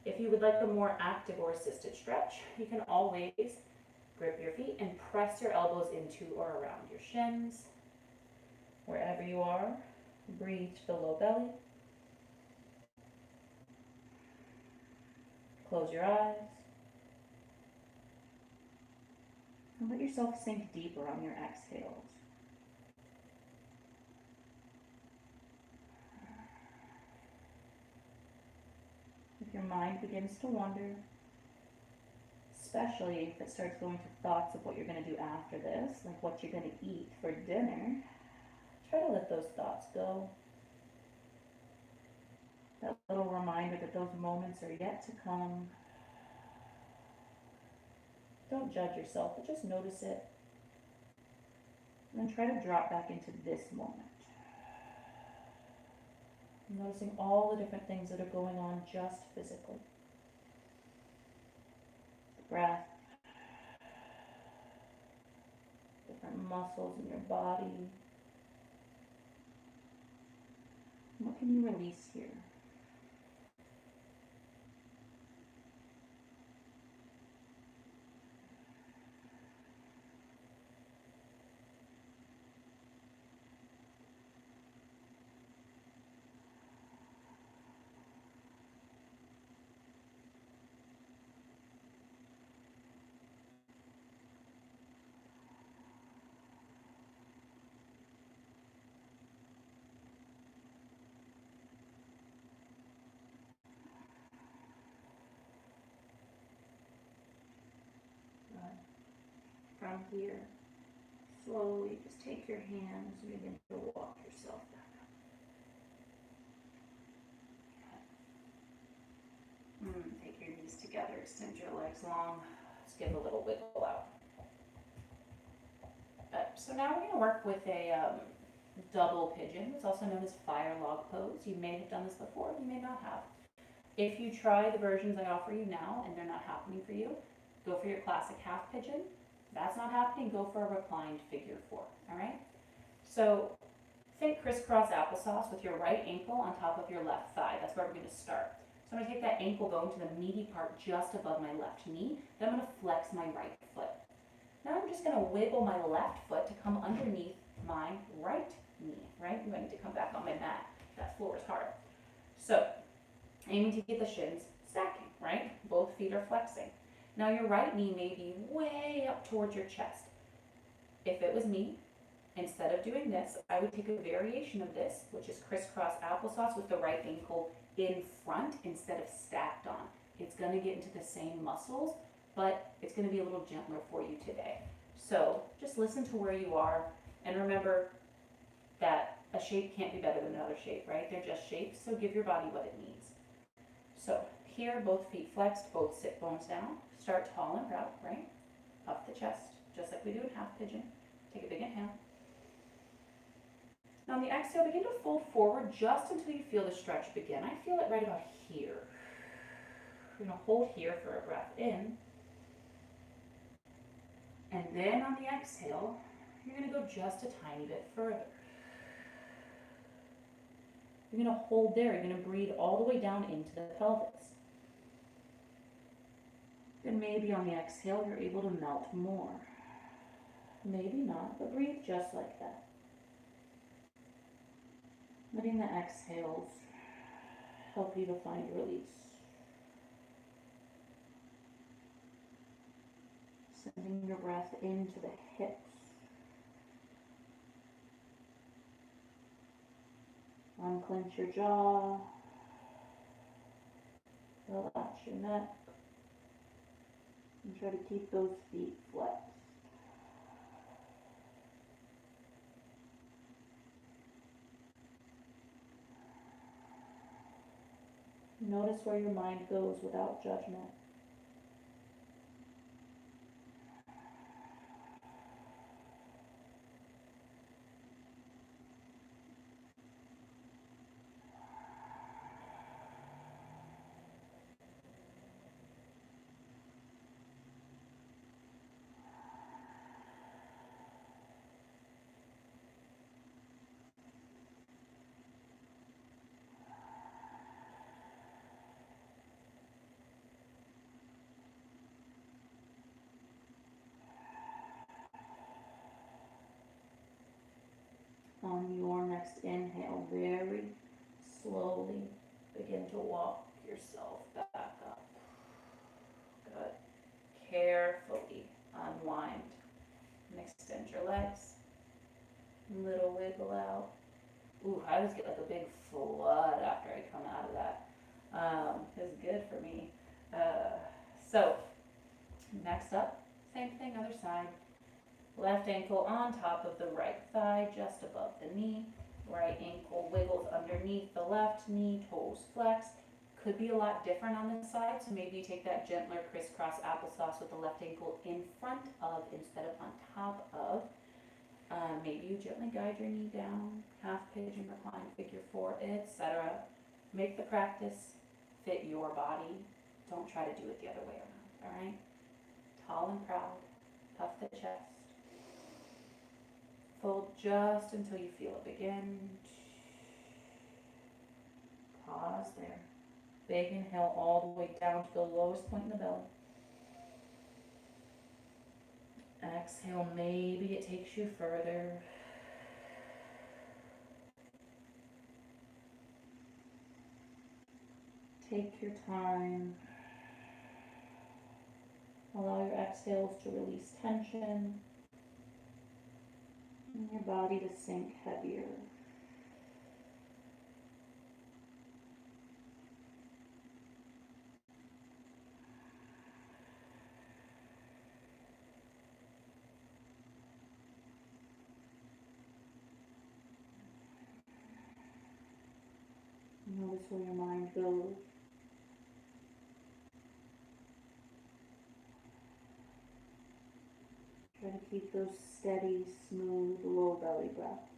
If you would like a more active or assisted stretch, you can always grip your feet and press your elbows into or around your shins. Wherever you are, breathe to the low belly. Close your eyes. And let yourself sink deeper on your exhales. If your mind begins to wander, especially if it starts going to thoughts of what you're going to do after this, like what you're going to eat for dinner, try to let those thoughts go. That little reminder that those moments are yet to come. Don't judge yourself, but just notice it. And then try to drop back into this moment. Noticing all the different things that are going on just physically. Breath, different muscles in your body. What can you release here? From here, slowly just take your hands and begin to walk yourself back up. Take your knees together, extend your legs long. Let's give a little wiggle out. So now we're going to work with a double pigeon. It's also known as fire log pose. You may have done this before, you may not have. If you try the versions I offer you now and they're not happening for you, go for your classic half pigeon. That's not happening, go for a reclined figure four, all right? So think crisscross applesauce with your right ankle on top of your left thigh. That's where we're gonna start. So I'm gonna take that ankle going to the meaty part just above my left knee. Then I'm gonna flex my right foot. Now I'm just gonna wiggle my left foot to come underneath my right knee, right? You might need to come back on my mat. That floor is hard. So aiming to get the shins stacking, right? Both feet are flexing. Now your right knee may be way up towards your chest. If it was me, instead of doing this, I would take a variation of this, which is crisscross applesauce with the right ankle in front instead of stacked on. It's gonna get into the same muscles, but it's gonna be a little gentler for you today. So just listen to where you are and remember that a shape can't be better than another shape, right? They're just shapes, so give your body what it needs. So here, both feet flexed, both sit bones down. Start tall and proud, right? Up the chest, just like we do in half pigeon. Take a big inhale. Now on the exhale, begin to fold forward just until you feel the stretch begin. I feel it right about here. We're gonna hold here for a breath in. And then on the exhale, you're gonna go just a tiny bit further. You're gonna hold there, you're gonna breathe all the way down into the pelvis. Then maybe on the exhale, you're able to melt more. Maybe not, but breathe just like that. Letting the exhales help you to find release. Sending your breath into the hips. Unclench your jaw. Relax your neck. And try to keep those feet flexed. Notice where your mind goes without judgment. On your next inhale, very slowly begin to walk yourself back up. Good. Carefully unwind and extend your legs. Little wiggle out. Ooh, I always get like a big flood after I come out of that. It's good for me. So, next up, same thing, other side. Left ankle on top of the right thigh, just above the knee. Right ankle wiggles underneath the left knee, toes flex. Could be a lot different on this side, so maybe you take that gentler crisscross applesauce with the left ankle in front of instead of on top of. Maybe you gently guide your knee down, half pigeon, recline, figure four, etc. Make the practice fit your body. Don't try to do it the other way around, all right? Tall and proud, puff the chest. Fold just until you feel it begin. Pause there. Big inhale all the way down to the lowest point in the belly. Exhale, maybe it takes you further. Take your time. Allow your exhales to release tension and your body to sink heavier. Notice where your mind goes. Try to keep those steady, smooth, low belly breaths.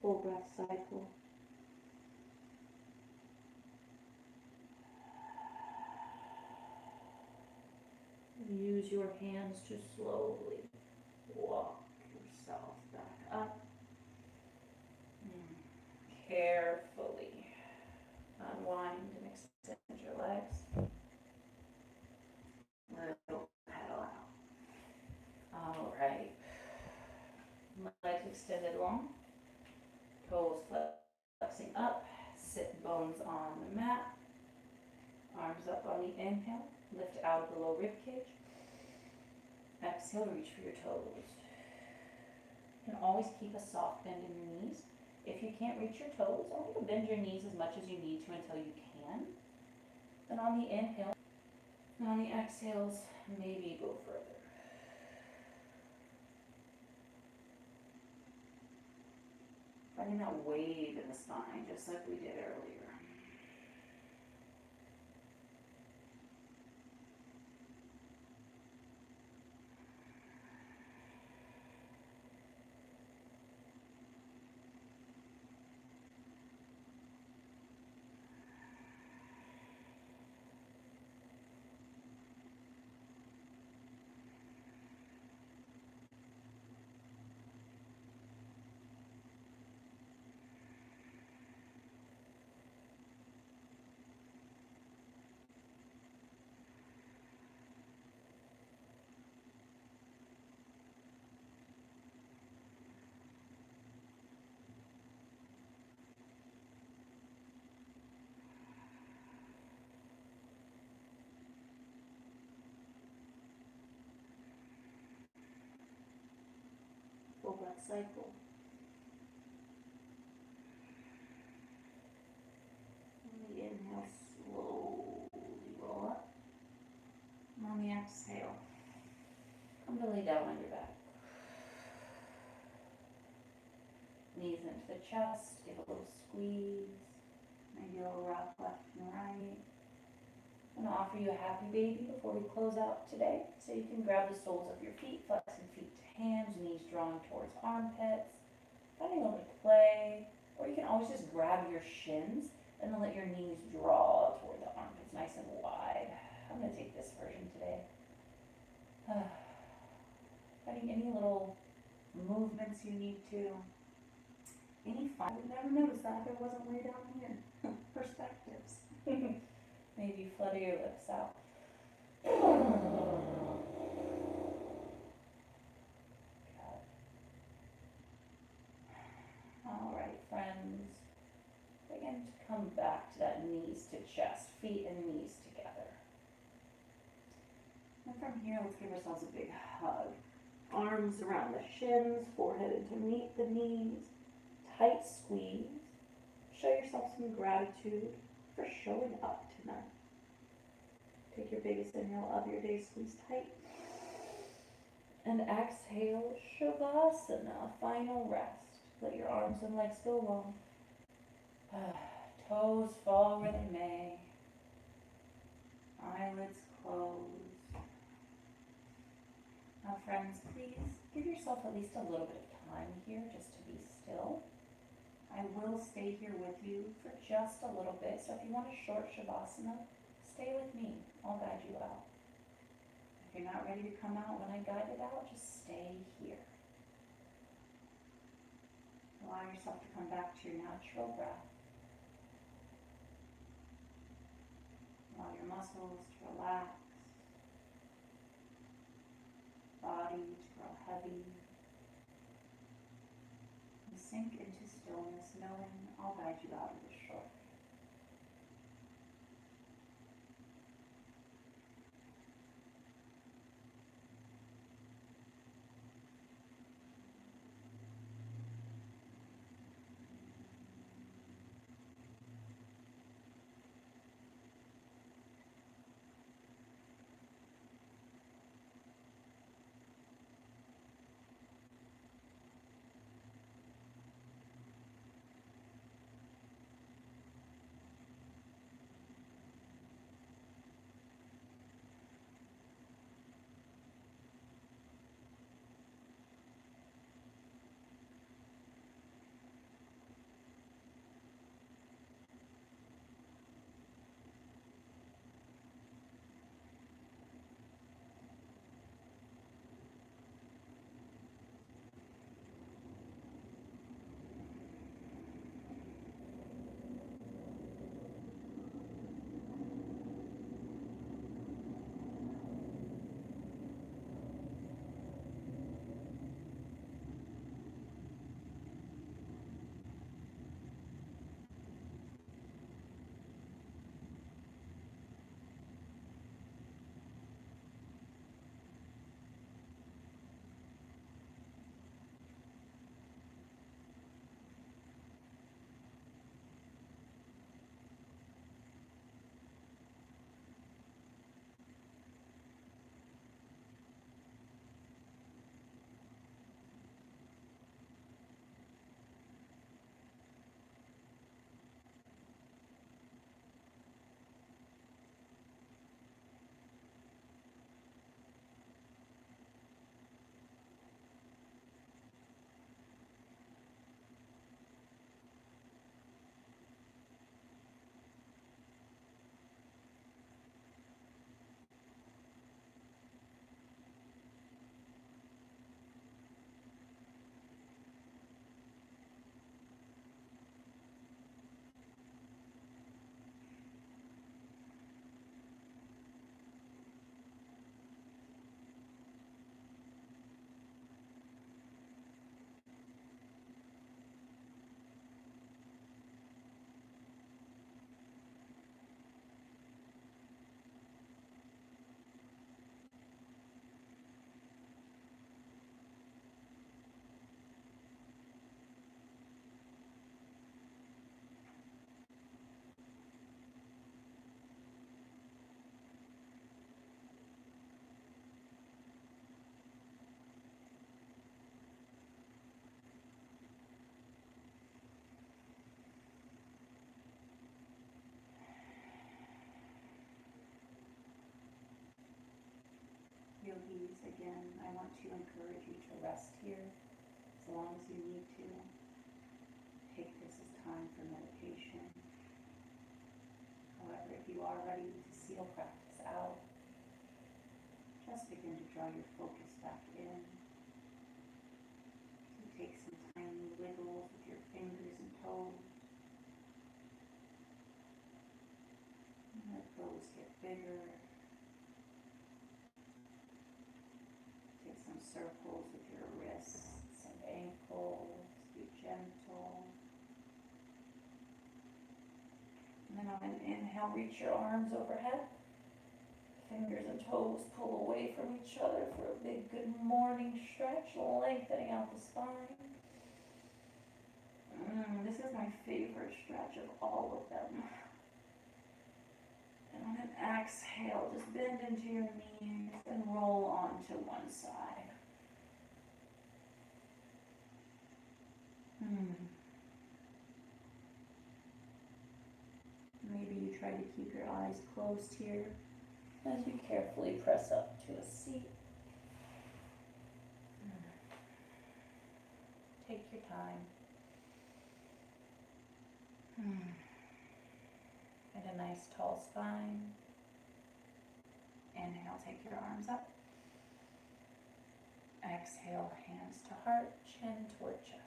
Full breath cycle. Use your hands to slowly walk yourself back up. Carefully unwind and extend your legs. Little pedal out. All right. Legs extended long. Toes flexing up. Sit bones on the mat. Arms up on the inhale. Lift out of the low rib cage. Exhale, reach for your toes. You can always keep a soft bend in your knees. If you can't reach your toes, only bend your knees as much as you need to until you can. Then on the inhale, and on the exhales, maybe go further. Finding that wave in the spine, just like we did earlier. Full breath cycle. On the inhale, slowly roll up. And on the exhale, come to lay down on your back. Knees into the chest, give a little squeeze. Maybe a little rock left and right. I'm going to offer you a happy baby before we close out today. So you can grab the soles of your feet, flexing feet to hands, knees drawing towards armpits. Finding a little play. Or you can always just grab your shins and then let your knees draw toward the armpits, nice and wide. I'm going to take this version today. Finding any little movements you need to. Any fun? I would never notice that if it wasn't way down here. Perspectives. Maybe flutter your lips out. come back to that knees to chest, feet and knees together. And from here, let's give ourselves a big hug. Arms around the shins, forehead to meet the knees, tight squeeze. Show yourself some gratitude for showing up tonight. Take your biggest inhale of your day, squeeze tight. And exhale, Shavasana, final rest. Let your arms and legs go long. Toes fall where they may. Eyelids close. Now friends, please give yourself at least a little bit of time here just to be still. I will stay here with you for just a little bit, so if you want a short Shavasana, stay with me. I'll guide you out. If you're not ready to come out when I guide it out, just stay here. Allow yourself to come back to your natural breath. Allow your muscles to relax, body to grow heavy, and sink into stillness, knowing I'll guide you out of this short. Yogis, again, I want to encourage you to rest here as long as you need to. Take this as time for meditation. However, if you are ready to seal practice out, just begin to draw your focus back in. So take some tiny wiggles with your fingers and toes. And let those get bigger. Take some circles with your wrists and ankles. Be gentle. and inhale, reach your arms overhead. Fingers and toes pull away from each other for a big good morning stretch, lengthening out the spine. This is my favorite stretch of all of them. And on an exhale, just bend into your knees and roll onto one side. Maybe you try to keep your eyes closed here as you carefully press up to a seat. Take your time. And a nice tall spine. Inhale, take your arms up. Exhale, hands to heart, chin toward chest.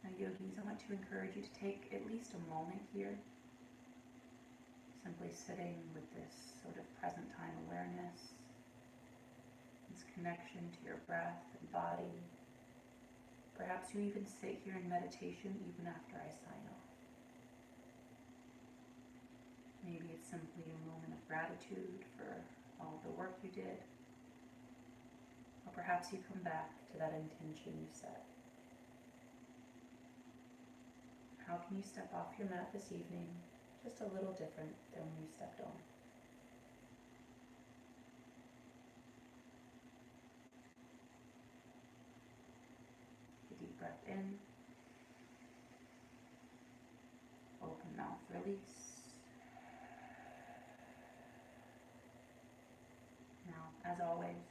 Now, yogis, I want to encourage you to take at least a moment here, simply sitting with this sort of present time awareness, this connection to your breath and body. Perhaps you even sit here in meditation even after I sign off. Maybe it's simply a moment of gratitude for all the work you did. Or perhaps you come back to that intention you set. How can you step off your mat this evening just a little different than when you stepped on? Take a deep breath in. Open mouth, release. Now, as always,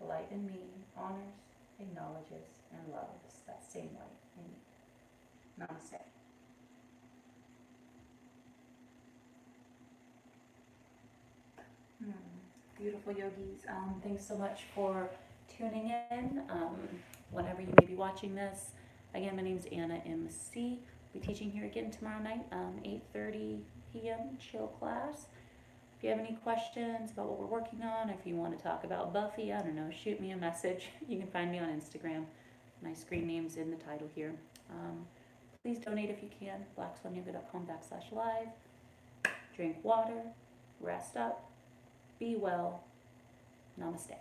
the light in me honors, acknowledges, and loves that same light in you. Namaste. Beautiful yogis. Thanks so much for tuning in. Whenever you may be watching this, again, my name is Anna MC. I'll be teaching here again tomorrow night, 8:30 p.m. chill class. If you have any questions about what we're working on, or if you want to talk about Buffy, I don't know, shoot me a message. You can find me on Instagram. My screen name's in the title here. Please donate if you can. blackswanyoga.com/live. Drink water. Rest up. Be well. Namaste.